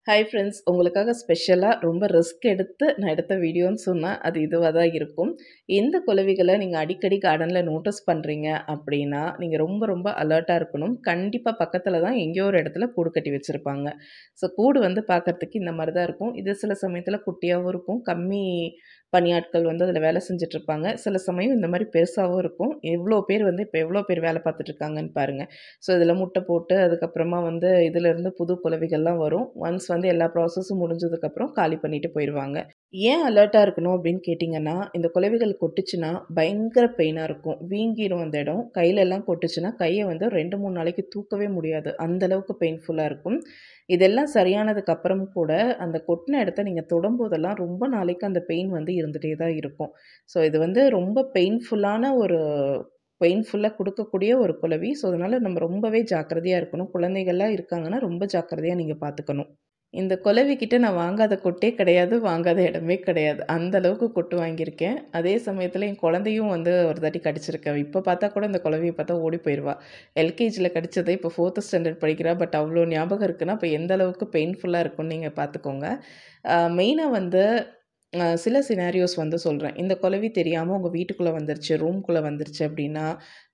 Hi friends, உங்களுக்காக ஸ்பெஷலா ரொம்ப ரிஸ்க் எடுத்து நான் எடுத்த வீடியோன்னு சொன்னா, அது இதுவா தான் இருக்கும். எந்த குளவிகள நீங்க அடிக்கடி கார்டன்ல நோட்டீஸ் பண்றீங்க அப்படின்னா, நீங்க ரொம்ப ரொம்ப அலர்ட்டா இருக்கணும். கண்டிப்பா பக்கத்துல தான் எங்கேயோ ஒரு இடத்துல கூடு கட்டி வச்சிருப்பாங்க. ஸோ கூடு வந்து பார்க்கறதுக்கு இந்த மாரி தான் இருக்கும். இது சில சமயத்துல குட்டியாவும் இருக்கும். கம்மி பணியாட்கள் வந்து அதில வேலை செஞ்சுட்ருப்பாங்க. சில சமயம் இந்த மாரி பெருசாவும் இருக்கும். எவ்வளோ பேர் வந்து இப்ப எவ்வளோ பேர் வேலை பார்த்துட்டு இருக்காங்கன்னு பாருங்க. ஸோ இதில முட்டை போட்டு அதுக்கப்புறமா வந்து இதிலேருந்து புது குளவிகள்லாம் வரும். ஒன்ஸ் வந்து எல்லா ப்ராசஸும் முடிஞ்சதுக்கப்புறம் காலி பண்ணிட்டு போயிருவாங்க. ஏன் அலர்ட்டா இருக்கணும் அப்படின்னு கேட்டிங்கன்னா, இந்த குளவிகள் கொட்டுச்சுன்னா பயங்கர பெயினா இருக்கும். வீங்கிரும் அந்த இடம். கையிலலாம் கொட்டுச்சுன்னா கைய வந்து 2, 3 நாளைக்கு தூக்கவே முடியாது. அந்த அளவுக்கு பெயின்ஃபுல்லா இருக்கும். இதெல்லாம் சரியானதுக்கு அப்புறம் கூட அந்த கொட்டுன இடத்த நீங்க தொடும்போதெல்லாம் ரொம்ப நாளைக்கு அந்த பெயின் வந்து இருந்துட்டே தான் இருக்கும். ஸோ இது வந்து ரொம்ப பெயின்ஃபுல்லான ஒரு பெயின்ஃபுல்லா குடுக்கக்கூடிய ஒரு குளவி. ஸோ அதனால நம்ம ரொம்பவே ஜாக்கிரதையா இருக்கணும். குழந்தைகள்லாம் இருக்காங்கன்னா ரொம்ப ஜாக்கிரதையா நீங்க பார்த்துக்கணும். இந்த குளவிகிட்ட நான் வாங்காத கொட்டே கிடையாது, வாங்காத இடமே கிடையாது. அந்த அளவுக்கு கொட்டு வாங்கியிருக்கேன். அதே சமயத்தில என் குழந்தையும் வந்து ஒரு தாட்டி கடிச்சிருக்கு. இப்ப பார்த்தா கூட இந்த குளவிய பார்த்தா ஓடி போயிருவா. எல்கேஜில கடிச்சது இப்போ 4த் ஸ்டாண்டர்ட் படிக்கிறா. பட் அவ்ளோ ஞாபகம் இருக்குன்னா, அப்ப எந்த அளவுக்கு பெயின்ஃபுல்லா இருக்கும்னு நீங்க பார்த்துக்கோங்க. மெயினா வந்து சில சினாரியோஸ் வந்து சொல்றேன். இந்த குளவி தெரியாம உங்க வீட்டுக்குள்ள வந்துருச்சு, ரூம்குள்ள வந்துருச்சு அப்டின்னா,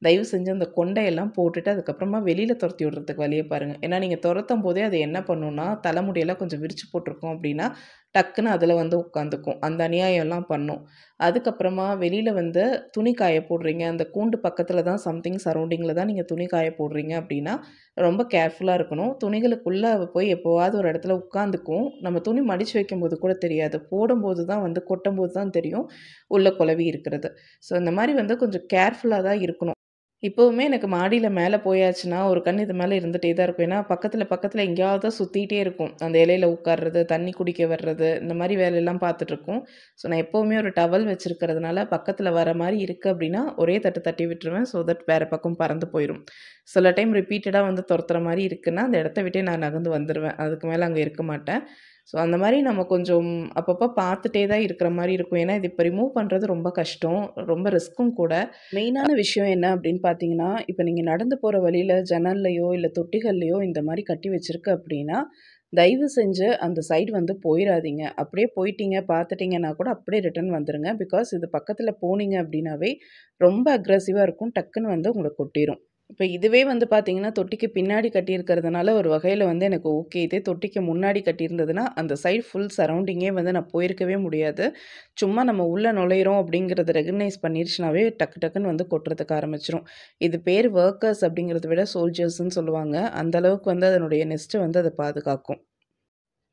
தயவு செஞ்சு அந்த கொண்டையெல்லாம் போட்டுட்டு அதுக்கப்புறமா வெளியில தொரத்தி விடுறதுக்கு வழிய பாருங்க. ஏன்னா நீங்க தொரத்தும்போதே அது என்ன பண்ணும்னா, தலைமுடியெல்லாம் கொஞ்சம் விரிச்சு போட்டுருக்கோம் அப்டின்னா, டக்குன்னு அதில வந்து உட்காந்துக்கும். அந்த அநியாயம்லாம் பண்ணும். அதுக்கப்புறமா வெளியில வந்து துணி காய போடுறீங்க, அந்த கூண்டு பக்கத்தில தான் சம்திங் சரவுண்டிங்கில தான் நீங்க துணி காய போடுறீங்க அப்டின்னா, ரொம்ப கேர்ஃபுல்லா இருக்கணும். துணிகளுக்குள்ள அவ போய் எப்போவாவது ஒரு இடத்துல உட்காந்துக்கும். நம்ம துணி மடிச்சு வைக்கும்போது கூட தெரியாது. போடும்போது தான் வந்து கொட்டும்போது தான் தெரியும், உள்ள குளவி இருக்கிறது. ஸோ இந்த மாரி வந்து கொஞ்சம் கேர்ஃபுல்லா தான் இருக்கணும். இப்பவுமே எனக்கு மாடியில மேல போயாச்சுன்னா, ஒரு கண் இது மேல இருந்துட்டே தான் இருக்கும். ஏன்னா, பக்கத்துல பக்கத்துல எங்கேயாவது தான் சுத்திட்டே இருக்கும். அந்த இலையில உட்கார்றது, தண்ணி குடிக்க வர்றது, இந்த மாரி வேலையெல்லாம் பார்த்துட்டுருக்கும். ஸோ, நான் எப்பவுமே ஒரு டவல் வச்சிருக்கிறதுனால, பக்கத்துல வர மாரி இருக்கு அப்டின்னா, ஒரே தட்டு தட்டி விட்டுருவேன். ஸோ தட் வேற பக்கம் பறந்து போயிரும். சில டைம் ரிப்பீட்டடா வந்து தொரத்துற மாரி இருக்குன்னா, அந்த இடத்த விட்டே நான் நகர்ந்து வந்துருவேன். அதுக்கு மேல அங்க இருக்க மாட்டேன். ஸோ, அந்த மாரி நம்ம கொஞ்சம் அப்பப்போ பார்த்துட்டே தான் இருக்கிற மாரி இருக்கும். ஏன்னா, இது இப்ப ரிமூவ் பண்றது ரொம்ப கஷ்டம். ரொம்ப ரிஸ்க்கும் கூட. மெயினான விஷயம் என்ன அப்படின்னு பார்த்தீங்கன்னா, இப்ப நீங்க நடந்து போற வழியில ஜன்னல்லயோ, இல்ல தொட்டிகள்லயோ இந்த மாரி கட்டி வச்சிருக்கு அப்படின்னா, தயவு செஞ்சு அந்த சைடு வந்து போயிறாதீங்க. அப்படியே போயிட்டீங்க, பார்த்துட்டீங்கன்னா கூட அப்படியே ரிட்டர்ன் வந்துருங்க. பிகாஸ் இது பக்கத்துல போனீங்க அப்படின்னாவே, ரொம்ப அக்ரெசிவா இருக்கும். டக்குன்னு வந்து உங்கள கொட்டிரும். இப்ப இதுவே வந்து பார்த்தீங்கன்னா, தொட்டிக்கு பின்னாடி கட்டியிருக்கிறதுனால ஒரு வகையில வந்து எனக்கு ஓகே. இதே தொட்டிக்கு முன்னாடி கட்டியிருந்ததுன்னா, அந்த சைடு ஃபுல் சரவுண்டிங்கே வந்து நான் போயிருக்கவே முடியாது. சும்மா நம்ம உள்ள நுழையிறோம் அப்படிங்கிறத ரெகக்னைஸ் பண்ணிருச்சுனாவே, டக்கு டக்குன்னு வந்து கொட்டுறதுக்கு ஆரம்பிச்சுரும். இது பேர் வொர்க்கர்ஸ் அப்படிங்கிறத விட சோல்ஜர்ஸ்ன்னு சொல்லுவாங்க. அந்த அளவுக்கு வந்து அதனுடைய நெஸ்ட்ட வந்து அது பாதுகாக்கும்.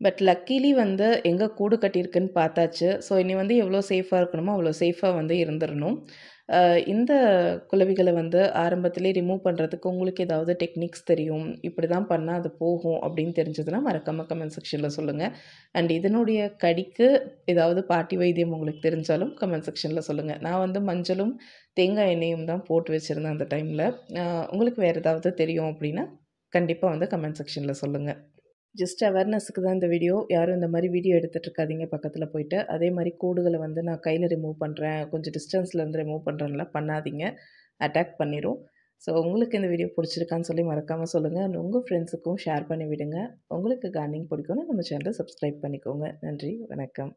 பட் லக்கீலி வந்து எங்க கூடு கட்டியிருக்குன்னு பார்த்தாச்சு. ஸோ இனி வந்து எவ்வளோ சேஃபா இருக்கணுமோ, அவ்வளோ சேஃபா வந்து இருந்துறணும். அ இந்த குளவிகள வந்து ஆரம்பத்திலே ரிமூவ் பண்றதுக்கு உங்களுக்கு ஏதாவது டெக்னிக்ஸ் தெரியும். இப்படிதான் பண்ணா அது போகும் அப்படின்னு தெரிஞ்சதுன்னா, மறக்காம கமெண்ட் செக்ஷன்ல சொல்லுங்க. அண்ட் இதனுடைய கடிக்கு ஏதாவது பாட்டி வைத்தியம் உங்களுக்கு தெரிஞ்சாலும் கமெண்ட் செக்ஷன்ல சொல்லுங்க. நான் வந்து மஞ்சளும், தேங்காய் எண்ணெயும் தான் போட்டு வச்சிருந்தேன் அந்த டைம்ல. அ உங்களுக்கு வேற ஏதாவது தெரியும் அப்படின்னா, கண்டிப்பா வந்து கமெண்ட் செக்ஷன்ல சொல்லுங்க. ஜஸ்ட் அவேர்னஸ்க்கு தான் இந்த வீடியோ. யாரும் இந்த மாரி வீடியோ எடுத்துட்டு இருக்காதீங்க பக்கத்துல போயிட்டு. அதே மாரி கூடுகள வந்து நான் கையில ரிமூவ் பண்றேன், கொஞ்சம் டிஸ்டன்ஸ்லேருந்து ரிமூவ் பண்றேன்லாம் பண்ணாதீங்க. அட்டாக் பண்ணிரும். ஸோ உங்களுக்கு இந்த வீடியோ புடிச்சிருக்கான்னு சொல்லி மறக்காம சொல்லுங்க. அண்ட் உங்க ஃப்ரெண்ட்ஸுக்கும் ஷேர் பண்ணி விடுங்க. உங்களுக்கு கார்டனிங் பிடிக்கும்னா நம்ம சேனல சப்ஸ்கிரைப் பண்ணிக்கோங்க. நன்றி, வணக்கம்.